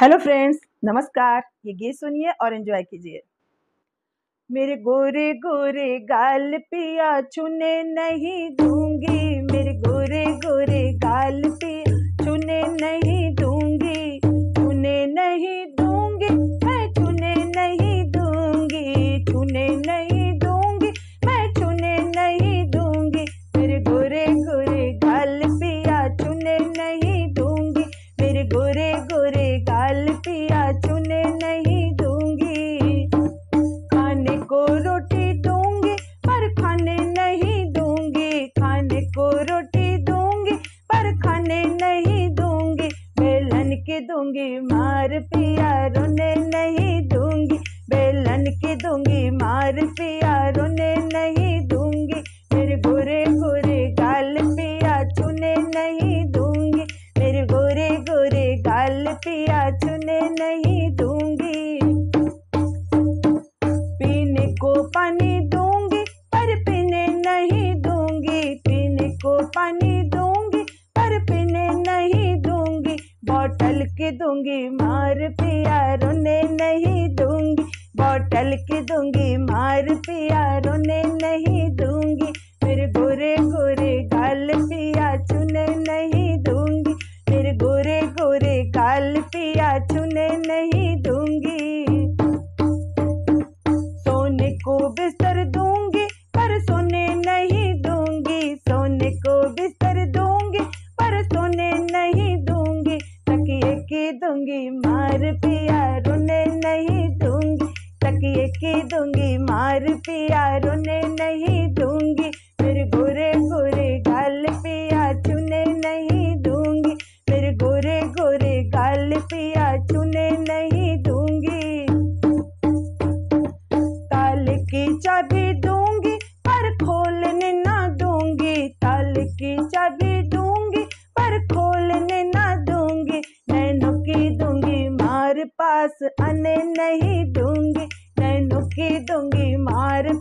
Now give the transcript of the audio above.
Hello friends, नमस्कार। ये गीत सुनिए और एंजॉय कीजिए। मेरे गोरे गोरे गाल पिया छूने नहीं दूंगी, मेरे गोरे गोरे गाल पिया छूने नहीं दूंगी, छूने नहीं दूंगी, मैं छूने नहीं दूंगी, छूने नहीं दूंगी, मैं छूने नहीं दूंगी। मेरे गोरे गोरे गाल पिया छूने नहीं दूंगी, मेरे गोरे गोरे गाल पिया छूने नहीं दूंगी। खाने को रोटी दूंगी पर खाने नहीं दूंगी, खाने को रोटी दूंगी पर खाने नहीं दूंगी। बेलन की दूंगी मार पिया रोने नहीं दूंगी, बेलन की दूंगी मार पिया रोने नहीं दूंगी। मेरे गोरे गोरे गाल पिया छूने नहीं दूंगी, मेरे गोरे गोरे गाल पिया छूने नहीं दूंगी। पीने को पानी दूंगी पर पीने नहीं दूंगी, पीने को पानी दूंगी पर पीने नहीं दूंगी। बॉटल की दूंगी मार पिया रोने नहीं दूंगी, बॉटल की दूंगी मार पिया रोने नहीं दूंगी। मेरे गोरे गोरे गाल पिया छूने नहीं दूंगी, मेरे गोरे गोरे गाल पिया छूने नहीं दूंगी। सोने को बिस्तर दूंगी पर सोने नहीं दूंगी, सोने को बिस्तर दूंगी पर सोने नहीं दूंगी। तकिए की दूंगी मार पिया रोने नहीं दूंगी, तकिए की दूंगी मार पिया रोने नहीं दूंगी। मेरे गोरे गोरे गाल पिया छूने नहीं दूंगी, मेरे गोरे गोरे गाल पिया छूने नहीं दूंगी। ताले की चाबी दूंगी पर खोलने ना दूंगी, ताले की चाबी दूंगी पर खोलने ना दूंगी। नैनों की दूंगी मार पास आने नहीं दूंगी, नैनों की दूंगी मार